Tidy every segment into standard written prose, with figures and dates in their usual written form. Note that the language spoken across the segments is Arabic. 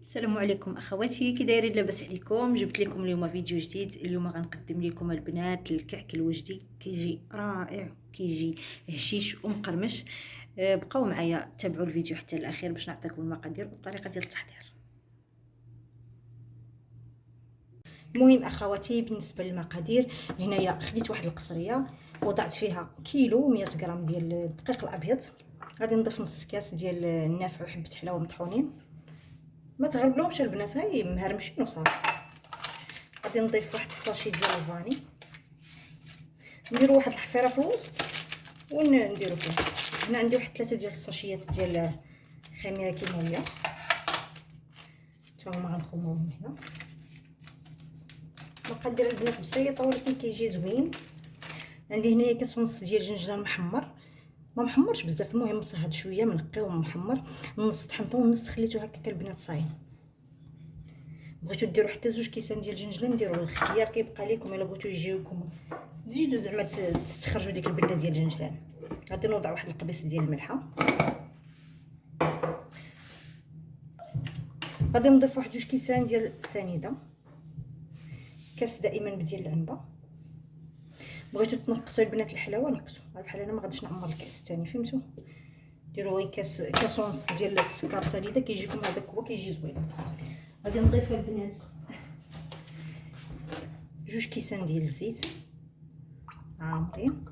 السلام عليكم اخواتي، كي دايرين؟ لاباس عليكم؟ جبت لكم اليوم فيديو جديد. اليوم غنقدم لكم البنات الكعك الوجدي، كيجي رائع، كيجي هشيش ومقرمش. بقاو معايا تابعوا الفيديو حتى الاخير باش نعطيكم المقادير والطريقه ديال التحضير. المهم اخواتي، بالنسبه للمقادير، هنايا خديت واحد القصريه وضعت فيها كيلو 100 غرام ديال الدقيق الابيض. غادي نضيف نص كاس ديال النافع وحبه حلاوه مطحونين، ما تغربلهمش البنات، غير مهرمشين وصافي. غادي نضيف واحد الساشي ديال الفاني، نديرو واحد الحفيره في الوسط ونديرو فيه. هنا عندي واحد 3 ديال الساشيات ديال خميره كيماويه، حتى هما غنخموهم هنا. مقادير البنات بسيطه ولكن كيجي زوين. عندي هنايا كاس ونص ديال الجنجلان محمر، ما محمرش بزاف، المهم مصهد شويه منقي ومحمر. نص طحنته ونص خليته هكاك البنات صاين. بغيتو ديروا حتى 2 كيسان ديال الجنجلان ديروا، الاختيار كيبقى لكم. الا بغيتو يجيوكم تزيدوا زعما تستخرجوا ديك البله ديال الجنجلان. غادي نوضع واحد القبيص ديال الملحه، غادي نضيف واحد 2 كيسان ديال السنيده، كاس دائما بديال العنبه. بغيتو تنقصوا البنات الحلاوه نقصوا، بحال انا ما غاديش نعمر الكاس الثاني، فهمتوا؟ ديروا غير كاس ونص ديال السكر سنيده، كيجيكم هذاك هو كيجي زوين. غادي نضيف البنات 2 كيسان ديال الزيت عامرين،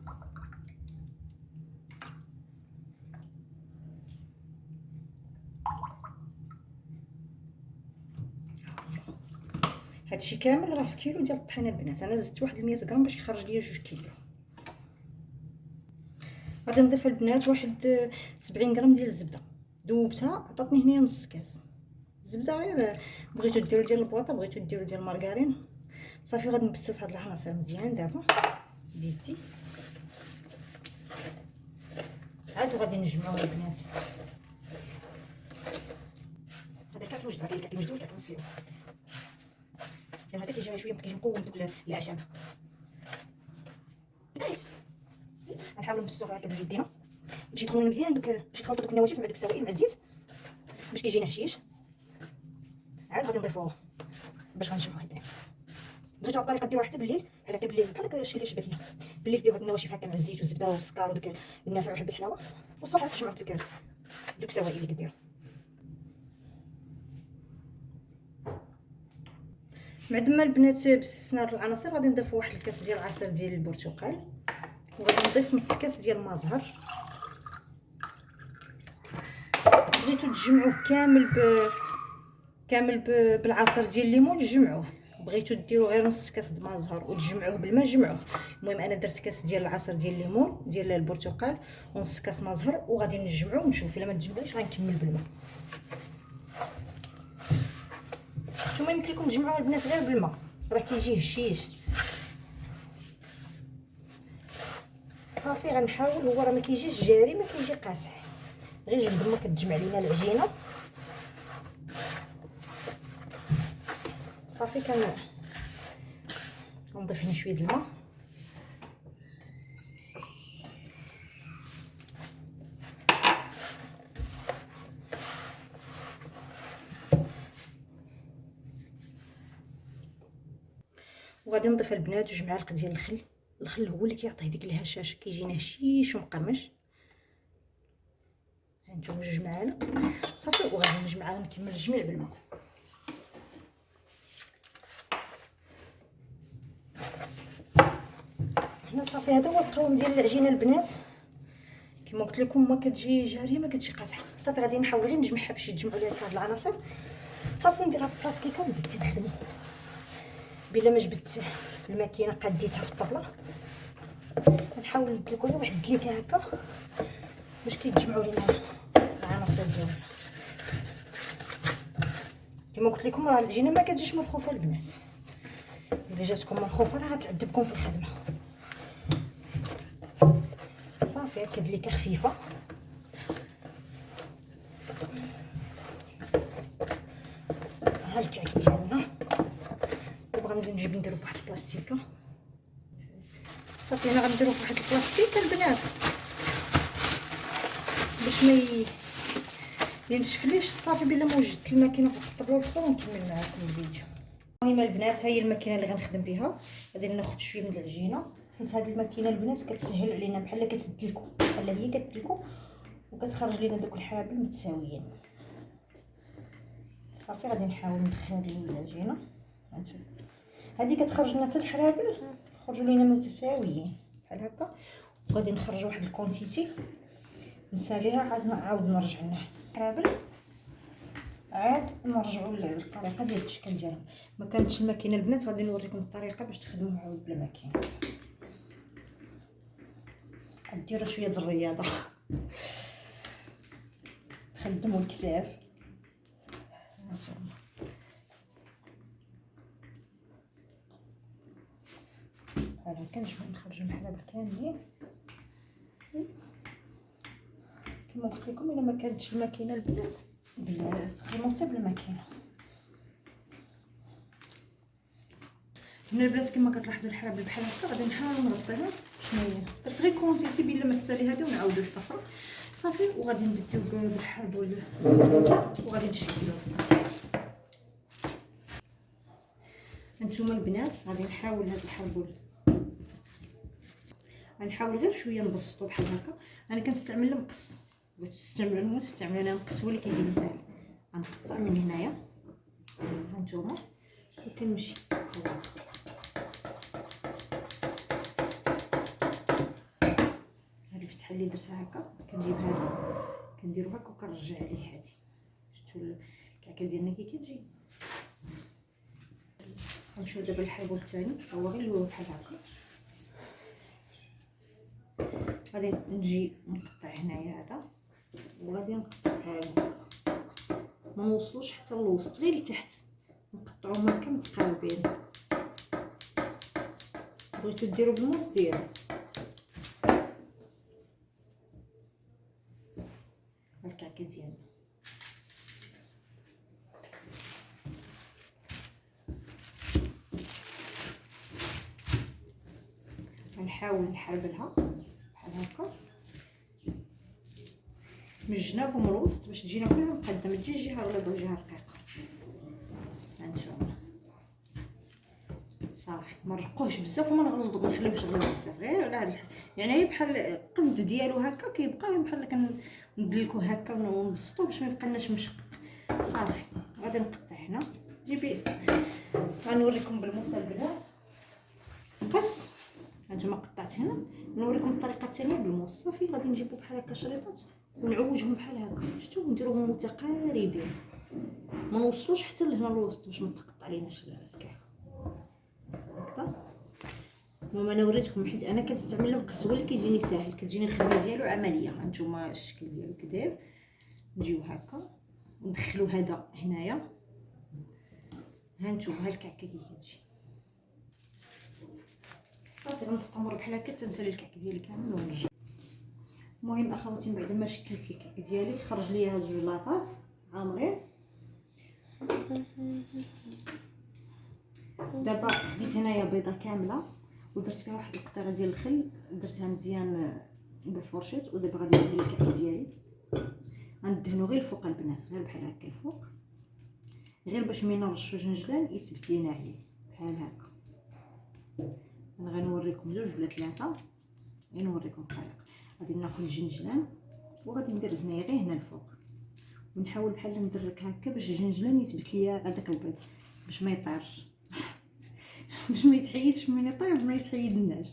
هادشي كامل راه في كيلو ديال الطحينه البنات. انا زدت واحد 100 غرام باش يخرج ليا 2 كيلو. غادي نضيف البنات واحد 70 غرام ديال الزبده، ذوبتها عطاتني هنايا نص كاس الزبده. غير بغيتو ديروا ديال البواطه، بغيتو ديروا ديال المارغرين، صافي. غادي نبسط هاد العناصر مزيان دابا بيدي، عاد غادي نجمعوا البنات. هذا الكعك الوجد، هذا الكعك الوجد والكعك المسلوق، هذا كيجي شويه كيجي مقوم دوك الاعشاب. غنحاولوا نبسطوه هكا بيدينا باش يدخلوا مزيان دوك، باش يتخلطوا دوك النواشف مع داك السوائل مع الزيت باش كيجينا هشيش. عاد غادي نضيفوه باش غنجمعوه البنات. بغيتو الطريقه ديروها حتى بالليل، بحال هكا بالليل، بحال هكا الشيء اللي شبه ليا بالليل. ديروا هاد النواشف هكا مع الزيت والزبده والسكر ودوك النافع وحبه حلاوه، والصباح تجمعوا دوك السوائل اللي كديروا. بعد ما البنات بسسنا هاد العناصر، غادي نضيفوا واحد الكاس ديال العصير ديال البرتقال، وغادي نضيف نص كاس ديال المزهر. بغيتو تجمعوه كامل بالعصير ديال الليمون جمعوه، بغيتو ديروا غير نص كاس د مزهر وتجمعوه بالماء جمعوه. المهم انا درت كاس ديال العصير ديال الليمون ديال البرتقال ونص كاس مزهر، وغادي نجمعوه ونشوف. الا ما تجمعش غنكمل بالماء. نتوما يمكن لكم تجمعوه البنات غير بالماء، راه كيجي هشيش. صافي غنحاول، هو راه ما كيجيش جاري، ما كيجي قاصح، غير جنب ما كتجمع لينا العجينه. صافي كنضيف هنا شويه د الماء، وغادي نضيف البنات 2 معالق ديال الخل. الخل هو اللي كيعطيه ديك الهشاشه، كيجينا هشيش ومقرمش. هانتوما 2 معالق صافي، وغادي نجمعها نكمل الجميع بالماء. هنا صافي هذا هو القوام ديال العجينه البنات. كما قلت لكم ما كتجي جاريه، ما كتجي قاصحه. صافي غادي نحاول غير نجمعها باش يتجمعوا لي هاد العناصر. صافي نديرها في بلاستيكه ونبدا نخدم. بلا ما جبت الماكينه قاديتها في الطبله، نحاول ندلكو غير واحد الدليكه هكا باش كيتجمعوا لينا العناصر ديالنا. كما قلت لكم راه العجينه ما كتجيش مرخوفه البنات، الا جاتكم مرخوفه راه غتعذبكم في الخدمه. صافي هكا دليكه خفيفه. ها الكعك ديالنا، دابا غنبدا نديرو فواحد البلاستيكه. صافي هنا غنديرو فواحد البلاستيكه البنات باش اللي نشفليش صافي بلا ما وجدت الماكينه فوق الطبله الاخرى ونكمل معكم الفيديو. المهم البنات، ها هي الماكينه اللي غنخدم بها. غادي ناخذ شويه من العجينه، حيت هذه الماكينه البنات كتسهل علينا، بحال كتدلكو، بحال هي كتدلكو وكتخرج لنا دوك الحرابل متساويين. صافي غادي نحاول ندخل هذه العجينه، هانتوما هذه كتخرج لنا حتى الحرابل خرجوا لينا متساويين بحال هكا. وغادي نخرج واحد الكونتيتي نساليها، عاد نعاود نرجع لها الحرابل، عاد نرجعوا للطريقه ديال التشكيل ديالها. ما كانتش الماكينه البنات غادي نوريكم الطريقه باش تخدموا عاود بلا ماكينه. ديروا شويه د الرياضه تخدموا الكساف. بحال هكا نجبد نخرجوا الحرابل كاملين. كما قلت لكم الا ما كانتش الماكينه البنات تخدموا حتى بلا ماكينه. هنا البنات كما كتلاحظوا الحرابل بحال هكا غادي نحاول نغطيها شويه. درت غير كونتيتي بلا ما تسالي هذه ونعاودوا الاخرى صافي. وغادي نبداو بالحربول وغادي نشكلوه. هانتوما البنات غادي نحاول هذا الحربول، غنحاول غير شويه نبسطو بحال هكا. انا كنستعمل المقص، نستعمل انا المقص هو اللي كيجيني ساهل. غنقطع من هنايا هانتوما وكنمشي هاد الفتحه اللي درتها هكا، كنجيب هذا كنديرو هكا وكنرجع عليه. هادي شفتوا الكعكه ديالنا كي كتجي. غنمشيو دابا للحربول الثاني، هو غير بحال هكا. غادي نجي نقطع هنايا هذا وغادي نقطع هذا، ما نوصلوش حتى الوسط، غير لتحت نقطعوهم هكا متقاربين. بغيتو ديروا بالموس ديالو الكعكه ديالنا. غنحاول نحربلها بحال هكا من الجناب ومن الوسط باش تجينا كلها مقدمه، تجي جهه ولا جهه رقيقه. هانتوما صافي ما نرقوهش بزاف وما نخليوش غليظ بزاف، غير على هاد يعني هي بحال القد ديالو هكا كيبقى بحال كندلكو هكا ونبسطو باش ما يبقالناش مشقق. صافي غادي نقطع هنا. جيبي غنوريكم بالموس البنات نقص. هانتوما قطعت هنا، نوريكم الطريقه الثانيه بالموس. صافي غادي نجيبو بحال هكا شريطات ونعوجهم بحال هكا، شفتوا، نديروهم متقاربين، ما نوصلوش حتى لهنا الوسط باش ما تقطع ليناش الكعكه هكذا. المهم انا وريتكم حيت انا كنستعمل المقص هو اللي كيجيني ساهل، كتجيني الخدمه ديالو عمليه. هانتوما الشكل ديالو كي داير، نجيو هكا ندخلو هذا هنايا. هانتوما ها الكعكه كي كتجي صافي. غنستمر بحال هكا تنسالي الكعك ديالي كامل ونرجع. المهم اخواتي بعد ما شكلت الكعك ديالي خرج لي هاد جوج لاطاس عامرين. دابا خديت هنايا بيضه كامله ودرت فيها واحد القطيره ديال الخل، درتها مزيان بالفرشيط. ودابا غادي ندير الكعك ديالي، غندهنو غير الفوق البنات، غير بحال هكا الفوق، غير باش ملي نرشو جنجلان يثبت لينا عليه بحال هكا. انا غنوريكم جوج ولا ثلاثه غير نوريكم الطريقه. غادي ناخذ الجنجلان وغادي ندير هنايا غير هنا الفوق، ونحاول بحال ندرك هكا باش الجنجلان يثبت ليا هذاك البيض باش ما يطيرش باش ما يتحيدش من يطيب ما يتحيدناش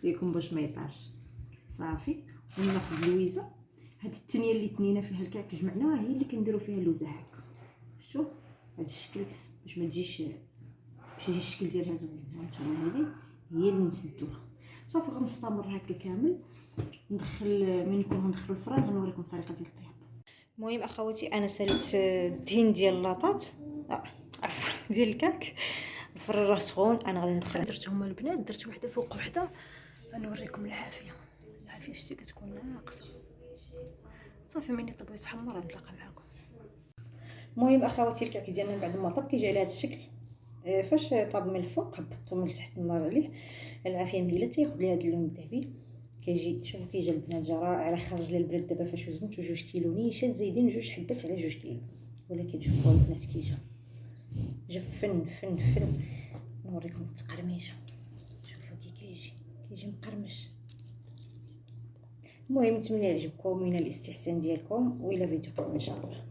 ليكم باش ما يطيرش. صافي وناخذ اللويزه. هاد الثانيه اللي تنينا فيها الكعك جمعناها هي اللي كنديروا فيها اللوزه هكا. شوف هاد الشكل باش ما تجيش، باش يجي الشكل ديالها زوين. هانتوما هذه هي اللي نسدوها. صافي غنستمر هكا كامل. ندخل من يكون غندخلو الفران غنوريكم الطريقه ديال الطياب. المهم اخواتي انا ساليت الدهن ديال اللاطات، عفوا ديال الكعك. الفران راه سخون، انا غادي ندخل. درتهم البنات، درت وحده فوق وحده. غنوريكم العافيه. العافيه شتي كتكون ناقصه. صافي ملي طيب يتحمر غنتلاقى معكم. المهم اخواتي الكعك ديالنا بعد ما طاب كيجي على هذا الشكل. فاش طاب من الفوق هبطته من تحت النار عليه. العافيه مليله تياخذ ليه هذا اللون الذهبي. كيجي شوفوا كيجي البنات جا رائع. راه خرج لي البريد دابا فاش وزنتو 2 كيلو نيشان، زايدين 2 حبات على 2 كيلو. ولكن شوفوا البنات كي جا فن فن فن. نوريكم التقرميشه، شوفوا كيجي مقرمش. المهم نتمنى يعجبكم ومن الاستحسان ديالكم، والى فيديو قادم ان شاء الله.